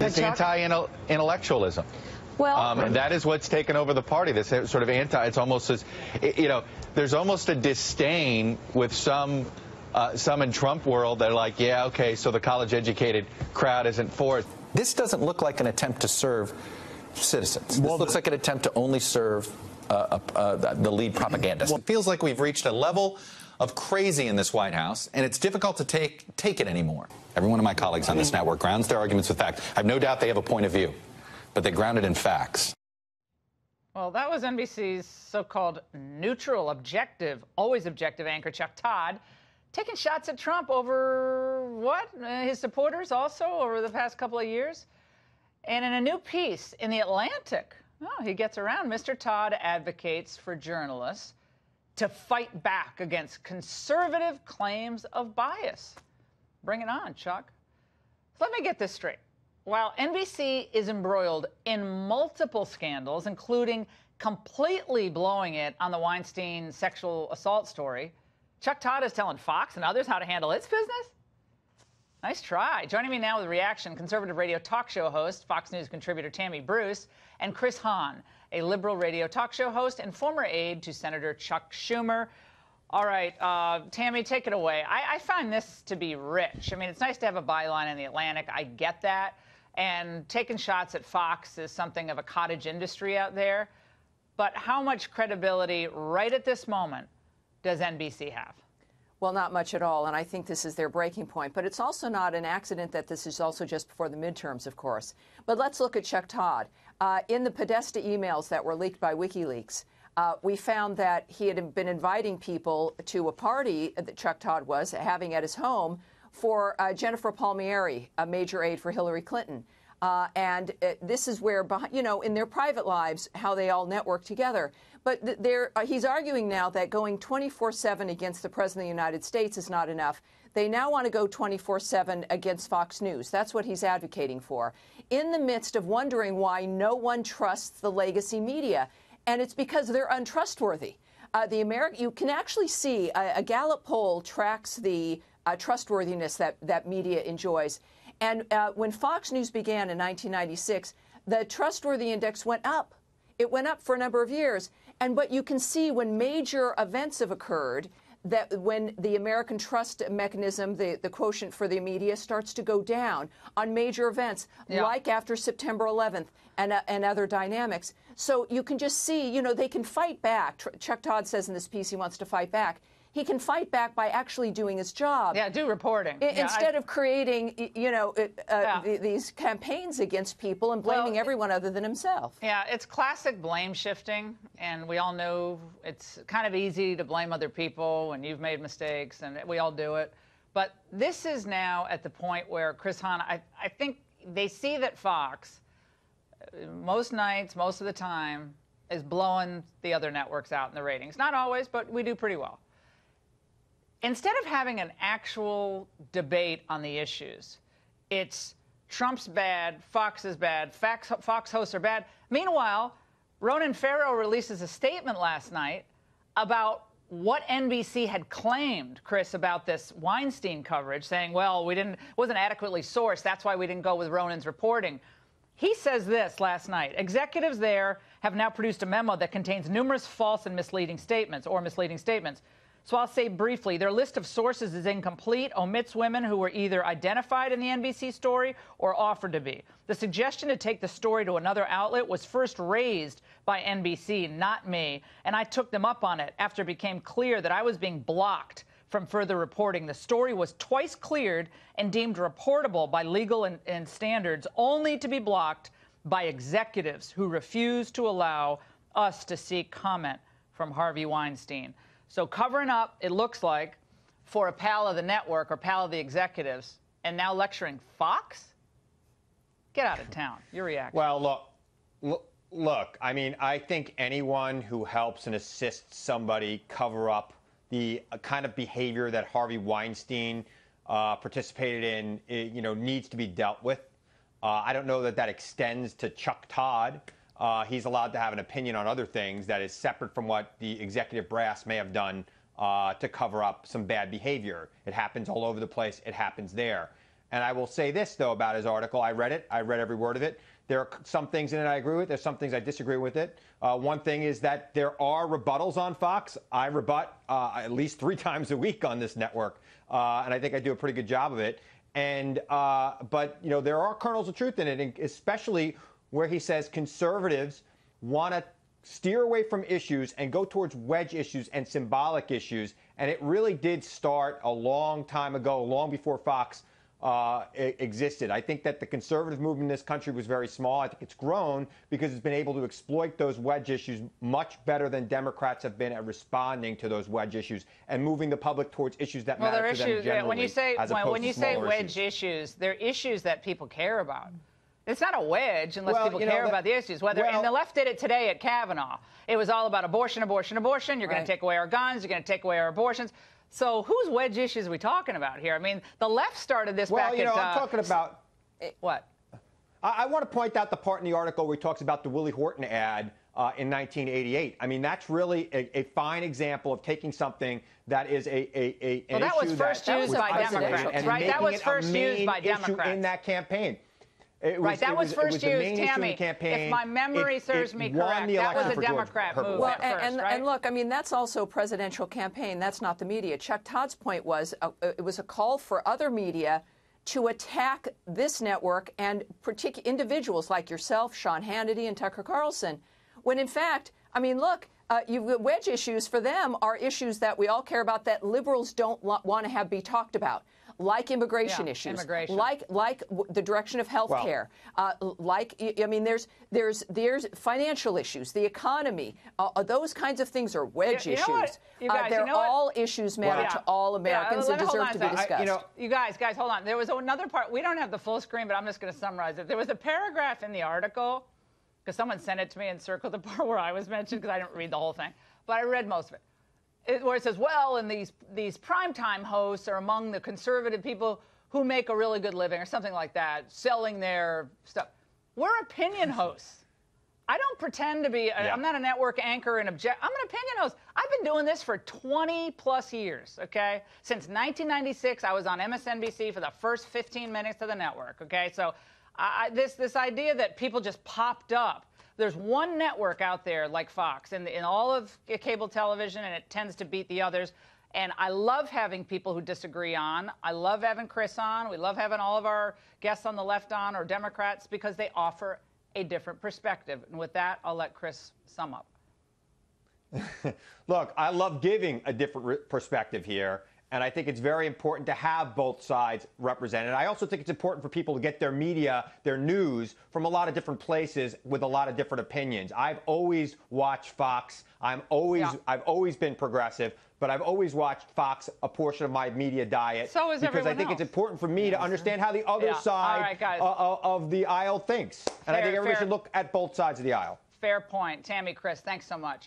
This anti-intellectualism. Well, and that is what's taken over the party. This sort of it's almost as, there's almost a disdain with some in Trump world that are like, yeah, okay, so the college-educated crowd isn't for it. This doesn't look like an attempt to serve citizens. This looks like an attempt to only serve the lead propagandist. It feels like we've reached a level of crazy in this White House, and it's difficult to take it anymore. Every one of my colleagues on this network grounds their arguments with facts. I have no doubt they have a point of view, but they ground it in facts. Well, that was NBC's so-called neutral, always objective anchor, Chuck Todd, taking shots at Trump over what? His supporters also over the past couple of years. And in a new piece in The Atlantic, he gets around. Mr. Todd advocates for journalists to fight back against conservative claims of bias. Bring it on, Chuck. Let me get this straight. While NBC is embroiled in multiple scandals, including completely blowing it on the Weinstein sexual assault story, Chuck Todd is telling Fox and others how to handle its business? Nice try. Joining me now with a reaction, conservative radio talk show host, Fox News contributor Tammy Bruce, and Chris Hahn, a liberal radio talk show host and former aide to Senator Chuck Schumer. All right, Tammy, take it away. I find this to be rich. I mean, it's nice to have a byline in The Atlantic. I get that. And taking shots at Fox is something of a cottage industry out there. But how much credibility right at this moment does NBC have? Well, not much at all, and I think this is their breaking point. But it's also not an accident that this is also just before the midterms, of course. But let's look at Chuck Todd. In the Podesta emails that were leaked by WikiLeaks, we found that he had been inviting people to a party that Chuck Todd was having at his home for Jennifer Palmieri, a major aide for Hillary Clinton. And this is where, in their private lives, how they all network together. But he's arguing now that going 24/7 against the President of the United States is not enough. They now want to go 24/7 against Fox News. That's what he's advocating for, in the midst of wondering why no one trusts the legacy media. And it's because they're untrustworthy. You can actually see a Gallup poll tracks the trustworthiness that media enjoys. And when Fox News began in 1996, the trustworthy index went up. It went up for a number of years. But you can see when major events have occurred, that when the American trust mechanism, the quotient for the media, starts to go down on major events, like after September 11th and other dynamics. So you can just see, they can fight back. Chuck Todd says in this piece he wants to fight back. He can fight back by actually doing his job. Yeah, do reporting. Instead of creating, these campaigns against people and blaming everyone other than himself. Yeah, it's classic blame shifting, and we all know it's kind of easy to blame other people when you've made mistakes, and we all do it. But this is now at the point where, Chris Hahn, I think they see that Fox, most nights, most of the time, is blowing the other networks out in the ratings. Not always, but we do pretty well. Instead of having an actual debate on the issues, it's Trump's bad, Fox is bad, Fox hosts are bad. Meanwhile, Ronan Farrow releases a statement last night about what NBC had claimed, Chris, about this Weinstein coverage, saying, well, wasn't adequately sourced. That's why we didn't go with Ronan's reporting. He says this last night. Executives there have now produced a memo that contains numerous false and misleading statements. So I'll say briefly, their list of sources is incomplete, omits women who were either identified in the NBC story or offered to be. The suggestion to take the story to another outlet was first raised by NBC, not me, and I took them up on it after it became clear that I was being blocked from further reporting. The story was twice cleared and deemed reportable by legal and standards, only to be blocked by executives who refused to allow us to seek comment from Harvey Weinstein. So covering up, it looks like, for a pal of the network or pal of the executives, and now lecturing Fox? Get out of town. Your reaction. Well, look, I mean, I think anyone who helps and assists somebody cover up the kind of behavior that Harvey Weinstein participated in, needs to be dealt with. I don't know that extends to Chuck Todd. He's allowed to have an opinion on other things that is separate from what the executive brass may have done to cover up some bad behavior. It happens all over the place. It happens there. And I will say this, though, about his article. I read it. I read every word of it. There are some things in it I agree with. There's some things I disagree with it. One thing is that there are rebuttals on Fox. I rebut at least 3 times a week on this network, and I think I do a pretty good job of it. And but you know, there are kernels of truth in it, and especially where he says conservatives want to steer away from issues and go towards wedge issues and symbolic issues. And it really did start a long time ago, long before Fox existed. I think that the conservative movement in this country was very small. I think it's grown because it's been able to exploit those wedge issues much better than Democrats have been at responding to those wedge issues and moving the public towards issues that matter to them generally. When you say wedge issues, they're issues that people care about. It's not a wedge unless people care about the issues. And the left did it today at Kavanaugh. It was all about abortion, abortion, abortion. You're going to take away our guns. You're going to take away our abortions. So whose wedge issues are we talking about here? I mean, the left started this back at... I'm talking about... What? I want to point out the part in the article where he talks about the Willie Horton ad in 1988. I mean, that's really a fine example of taking something that is an issue that was first used by Democrats, right? That was first used by Democrats in that campaign. That was first used, Tammy. If my memory serves me correct, that was a Democrat move. Well, and look, I mean, that's also a presidential campaign. That's not the media. Chuck Todd's point was it was a call for other media to attack this network and particular individuals like yourself, Sean Hannity, and Tucker Carlson, when in fact, I mean, look, wedge issues for them are issues that we all care about that liberals don't want to have be talked about. Like immigration issues, like the direction of health care, I mean, there's financial issues, the economy, those kinds of things are wedge issues. They're all issues matter to all Americans and deserve to be discussed. You guys, hold on. There was another part. We don't have the full screen, but I'm just going to summarize it. There was a paragraph in the article, because someone sent it to me and circled the part where I was mentioned, because I didn't read the whole thing, but I read most of it. Where it says, well, and these primetime hosts are among the conservative people who make a really good living, or something like that, selling their stuff. We're opinion hosts. I don't pretend to be, I'm not a network anchor and I'm an opinion host. I've been doing this for 20-plus years, okay? Since 1996, I was on MSNBC for the first 15 minutes of the network, okay? So this idea that people just popped up. There's one network out there like Fox in all of cable television, and it tends to beat the others. And I love having people who disagree on. I love having Chris on. We love having all of our guests on the left on, or Democrats, because they offer a different perspective. And with that, I'll let Chris sum up. Look, I love giving a different perspective here. And I think it's very important to have both sides represented. I also think it's important for people to get their media, their news, from a lot of different places with a lot of different opinions. I've always watched Fox. I've always been progressive, but I've always watched Fox a portion of my media diet. So is because I think it's important for me to understand how the other side of the aisle thinks. And I think everybody should look at both sides of the aisle. Fair point. Tammy, Chris, thanks so much.